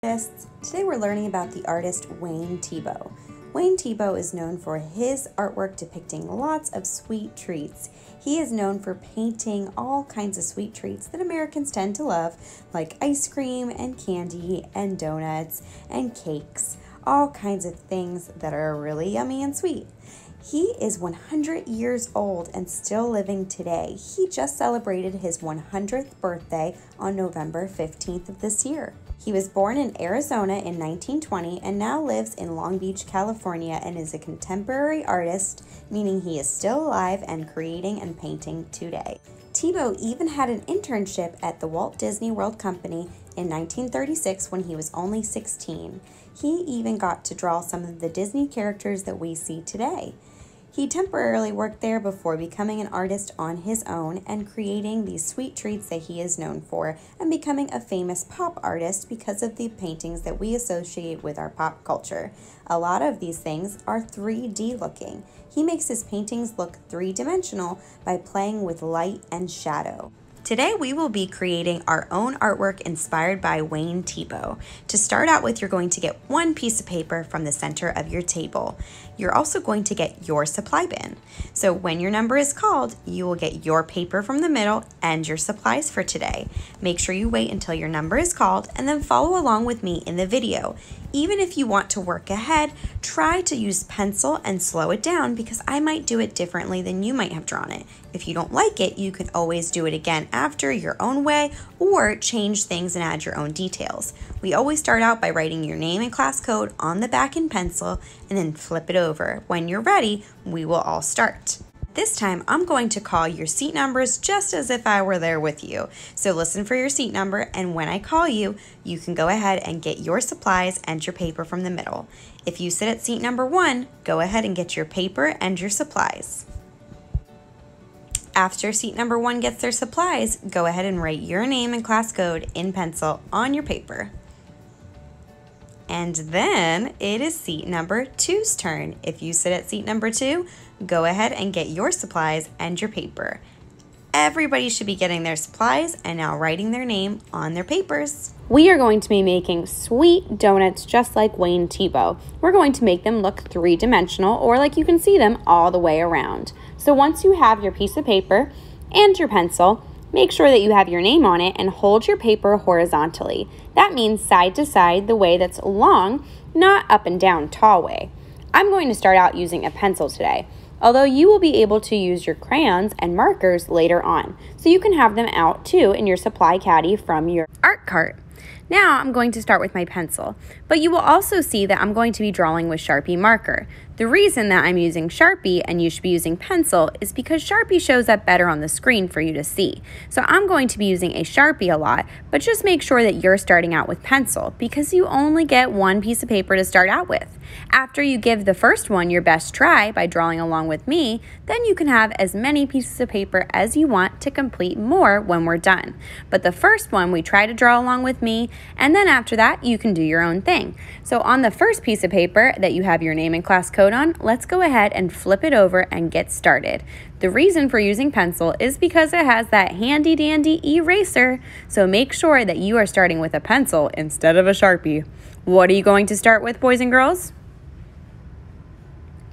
Today we're learning about the artist Wayne Thiebaud. Wayne Thiebaud is known for his artwork depicting lots of sweet treats. He is known for painting all kinds of sweet treats that Americans tend to love, like ice cream and candy and donuts and cakes, all kinds of things that are really yummy and sweet. He is 100 years old and still living today. He just celebrated his 100th birthday on November 15th of this year. He was born in Arizona in 1920 and now lives in Long Beach, California, and is a contemporary artist, meaning he is still alive and creating and painting today. Thiebaud even had an internship at the Walt Disney World Company in 1936 when he was only 16. He even got to draw some of the Disney characters that we see today. He temporarily worked there before becoming an artist on his own and creating these sweet treats that he is known for and becoming a famous pop artist because of the paintings that we associate with our pop culture. A lot of these things are 3D looking. He makes his paintings look three-dimensional by playing with light and shadow. Today we will be creating our own artwork inspired by Wayne Thiebaud. To start out with, you're going to get one piece of paper from the center of your table. You're also going to get your supply bin. So when your number is called, you will get your paper from the middle and your supplies for today. Make sure you wait until your number is called and then follow along with me in the video. Even if you want to work ahead, try to use pencil and slow it down because I might do it differently than you might have drawn it. If you don't like it, you can always do it again after your own way or change things and add your own details. We always start out by writing your name and class code on the back in pencil and then flip it over. When you're ready, we will all start. This time, I'm going to call your seat numbers just as if I were there with you. So listen for your seat number, and when I call you, you can go ahead and get your supplies and your paper from the middle. If you sit at seat number 1, go ahead and get your paper and your supplies. After seat number 1 gets their supplies, go ahead and write your name and class code in pencil on your paper. And then it is seat number 2's turn. If you sit at seat number 2, go ahead and get your supplies and your paper. Everybody should be getting their supplies and now writing their name on their papers. We are going to be making sweet donuts just like Wayne Thiebaud. We're going to make them look three-dimensional or like you can see them all the way around. So once you have your piece of paper and your pencil, make sure that you have your name on it and hold your paper horizontally. That means side to side, the way that's long, not up and down tall way. I'm going to start out using a pencil today, although you will be able to use your crayons and markers later on, so you can have them out too in your supply caddy from your art cart. Now I'm going to start with my pencil, but you will also see that I'm going to be drawing with Sharpie marker. The reason that I'm using Sharpie and you should be using pencil is because Sharpie shows up better on the screen for you to see. So I'm going to be using a Sharpie a lot, but just make sure that you're starting out with pencil because you only get one piece of paper to start out with. After you give the first one your best try by drawing along with me, then you can have as many pieces of paper as you want to complete more when we're done. But the first one we try to draw along with me, and then after that you can do your own thing. So on the first piece of paper that you have your name and class code on, let's go ahead and flip it over and get started. The reason for using pencil is because it has that handy dandy eraser, so make sure that you are starting with a pencil instead of a Sharpie. What are you going to start with, boys and girls?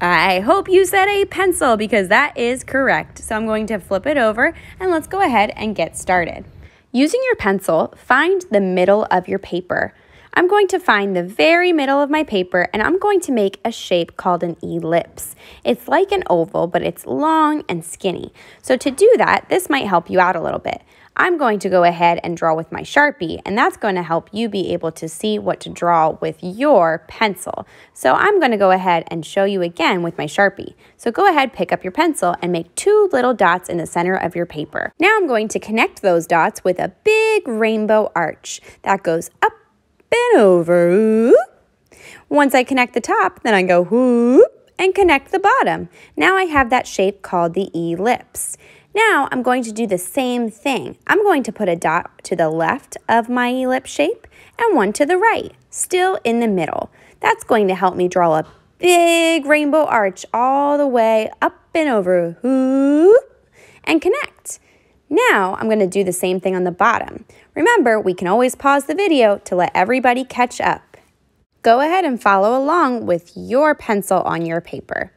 I hope you said a pencil because that is correct. So I'm going to flip it over and let's go ahead and get started. Using your pencil, find the middle of your paper. I'm going to find the very middle of my paper and I'm going to make a shape called an ellipse. It's like an oval, but it's long and skinny. So to do that, this might help you out a little bit. I'm going to go ahead and draw with my Sharpie, and that's going to help you be able to see what to draw with your pencil. So I'm going to go ahead and show you again with my Sharpie. So go ahead, pick up your pencil and make 2 little dots in the center of your paper. Now I'm going to connect those dots with a big rainbow arch that goes up and over. Once I connect the top, then I go whoop and connect the bottom. Now I have that shape called the ellipse. Now I'm going to do the same thing. I'm going to put a dot to the left of my ellipse shape and one to the right, still in the middle. That's going to help me draw a big rainbow arch all the way up and over, and connect. Now I'm going to do the same thing on the bottom. Remember, we can always pause the video to let everybody catch up. Go ahead and follow along with your pencil on your paper.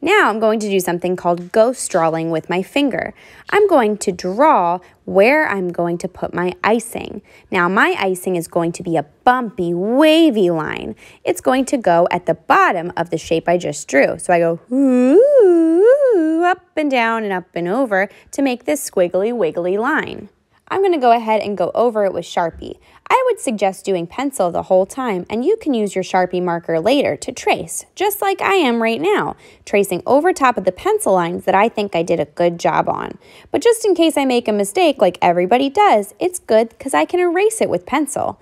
Now I'm going to do something called ghost drawing with my finger. I'm going to draw where I'm going to put my icing. Now my icing is going to be a bumpy, wavy line. It's going to go at the bottom of the shape I just drew. So I go ooh, up and down and up and over to make this squiggly wiggly line. I'm going to go ahead and go over it with Sharpie. I would suggest doing pencil the whole time, and you can use your Sharpie marker later to trace, just like I am right now, tracing over top of the pencil lines that I think I did a good job on. But just in case I make a mistake like everybody does, it's good because I can erase it with pencil.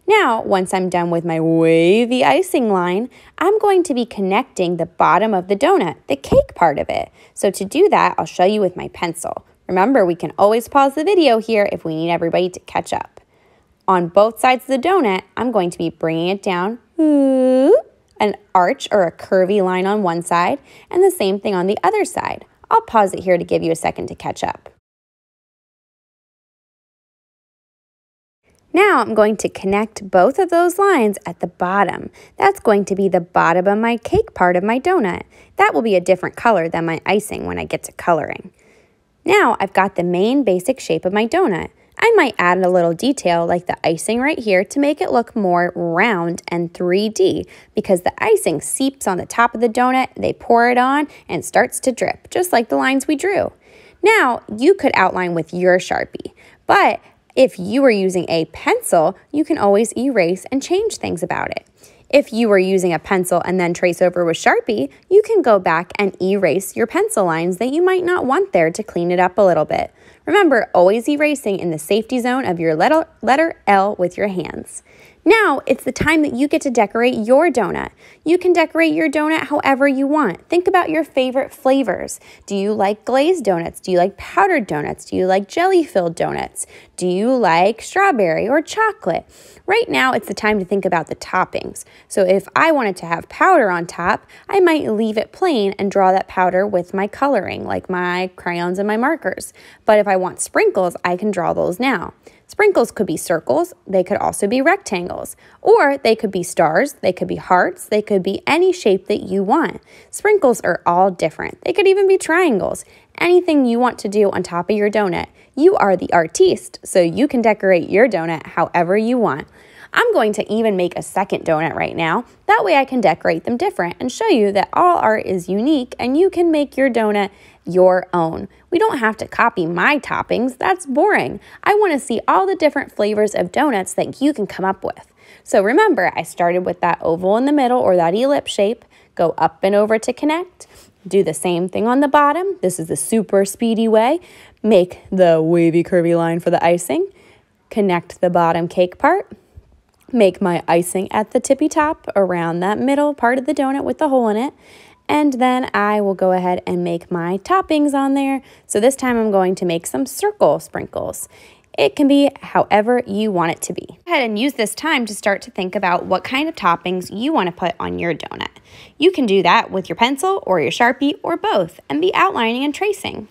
Now, once I'm done with my wavy icing line, I'm going to be connecting the bottom of the donut, the cake part of it. So to do that, I'll show you with my pencil. Remember, we can always pause the video here if we need everybody to catch up. On both sides of the donut, I'm going to be bringing it down, an arch or a curvy line on one side, and the same thing on the other side. I'll pause it here to give you a second to catch up. Now I'm going to connect both of those lines at the bottom. That's going to be the bottom of my cake part of my donut. That will be a different color than my icing when I get to coloring. Now I've got the main basic shape of my donut. I might add a little detail like the icing right here to make it look more round and 3D because the icing seeps on the top of the donut, they pour it on, and it starts to drip, just like the lines we drew. Now, you could outline with your Sharpie, but if you were using a pencil, you can always erase and change things about it. If you were using a pencil and then trace over with Sharpie, you can go back and erase your pencil lines that you might not want there to clean it up a little bit. Remember, always erasing in the safety zone of your letter L with your hands. Now, it's the time that you get to decorate your donut. You can decorate your donut however you want. Think about your favorite flavors. Do you like glazed donuts? Do you like powdered donuts? Do you like jelly-filled donuts? Do you like strawberry or chocolate? Right now, it's the time to think about the toppings. So if I wanted to have powder on top, I might leave it plain and draw that powder with my coloring, like my crayons and my markers. But if I want sprinkles, I can draw those now. Sprinkles could be circles, they could also be rectangles, or they could be stars, they could be hearts, they could be any shape that you want. Sprinkles are all different. They could even be triangles. Anything you want to do on top of your donut. You are the artiste, so you can decorate your donut however you want. I'm going to even make a second donut right now. That way I can decorate them different and show you that all art is unique and you can make your donut your own. We don't have to copy my toppings. That's boring. I want to see all the different flavors of donuts that you can come up with. So remember, I started with that oval in the middle or that ellipse shape. Go up and over to connect. Do the same thing on the bottom. This is the super speedy way. Make the wavy curvy line for the icing. Connect the bottom cake part. Make my icing at the tippy top around that middle part of the donut with the hole in it. And then I will go ahead and make my toppings on there. So this time I'm going to make some circle sprinkles. It can be however you want it to be. Go ahead and use this time to start to think about what kind of toppings you want to put on your donut. You can do that with your pencil or your Sharpie or both and be outlining and tracing.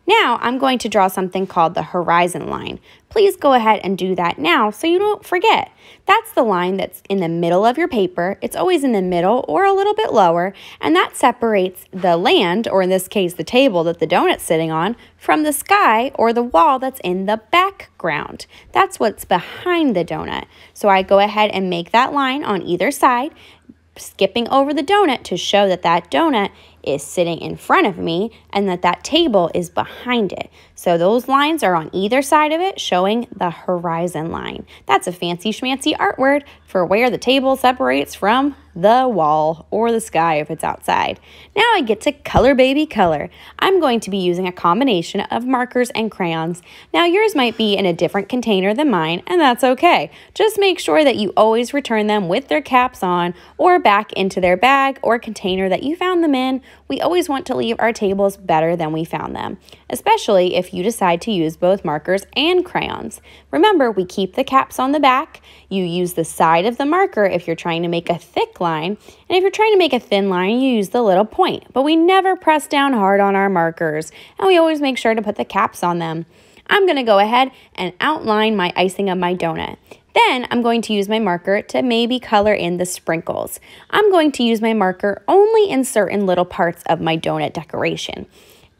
Now I'm going to draw something called the horizon line. Please go ahead and do that now so you don't forget. That's the line that's in the middle of your paper. It's always in the middle or a little bit lower, and that separates the land, or in this case the table that the donut's sitting on, from the sky or the wall that's in the background. That's what's behind the donut. So I go ahead and make that line on either side, skipping over the donut to show that that donut is sitting in front of me and that that table is behind it. So those lines are on either side of it, showing the horizon line. That's a fancy schmancy art word for where the table separates from the wall or the sky if it's outside. Now I get to color baby color. I'm going to be using a combination of markers and crayons. Now yours might be in a different container than mine, and that's okay. Just make sure that you always return them with their caps on or back into their bag or container that you found them in, We always want to leave our tables better than we found them, especially if you decide to use both markers and crayons. Remember, we keep the caps on the back. You use the side of the marker if you're trying to make a thick line, and if you're trying to make a thin line, you use the little point. But we never press down hard on our markers, and we always make sure to put the caps on them. I'm going to go ahead and outline my icing of my donut. Then I'm going to use my marker to maybe color in the sprinkles. I'm going to use my marker only in certain little parts of my donut decoration.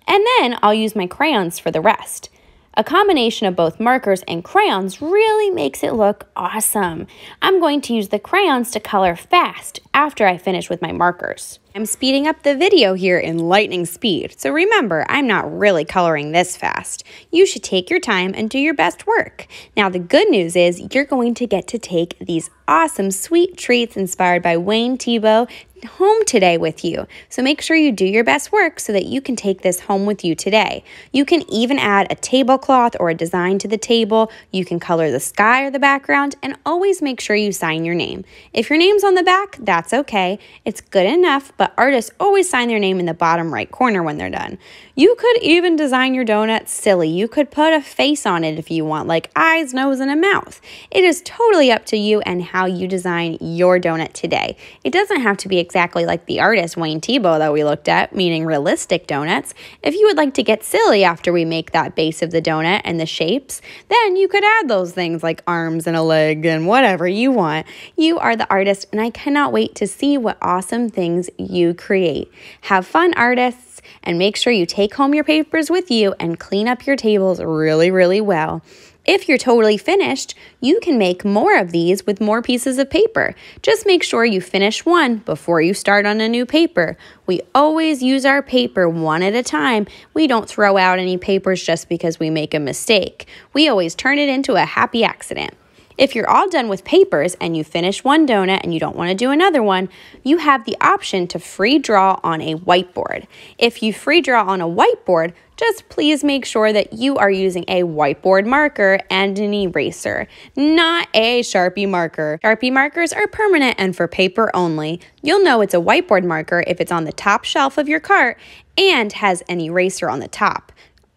And then I'll use my crayons for the rest. A combination of both markers and crayons really makes it look awesome. I'm going to use the crayons to color fast after I finish with my markers. I'm speeding up the video here in lightning speed, so remember, I'm not really coloring this fast. You should take your time and do your best work. Now, the good news is you're going to get to take these awesome sweet treats inspired by Wayne Thiebaud home today with you. So make sure you do your best work so that you can take this home with you today. You can even add a tablecloth or a design to the table. You can color the sky or the background, and always make sure you sign your name. If your name's on the back, that's okay. It's good enough, but artists always sign their name in the bottom right corner when they're done. You could even design your donut silly. You could put a face on it if you want, like eyes, nose, and a mouth. It is totally up to you and how you design your donut today. It doesn't have to be exactly like the artist Wayne Thiebaud that we looked at, meaning realistic donuts. If you would like to get silly after we make that base of the donut and the shapes, then you could add those things like arms and a leg and whatever you want. You are the artist, and I cannot wait to see what awesome things you create. Have fun, artists, and make sure you take home your papers with you and clean up your tables really, really well. If you're totally finished, you can make more of these with more pieces of paper. Just make sure you finish one before you start on a new paper. We always use our paper one at a time. We don't throw out any papers just because we make a mistake. We always turn it into a happy accident. If you're all done with papers and you finish one donut and you don't want to do another one, you have the option to free draw on a whiteboard. If you free draw on a whiteboard, just please make sure that you are using a whiteboard marker and an eraser, not a Sharpie marker. Sharpie markers are permanent and for paper only. You'll know it's a whiteboard marker if it's on the top shelf of your cart and has an eraser on the top.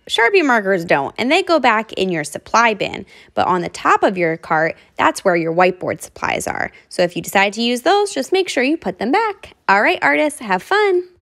Sharpie markers don't, and they go back in your supply bin, but on the top of your cart, that's where your whiteboard supplies are. So if you decide to use those, just make sure you put them back. All right, artists, have fun.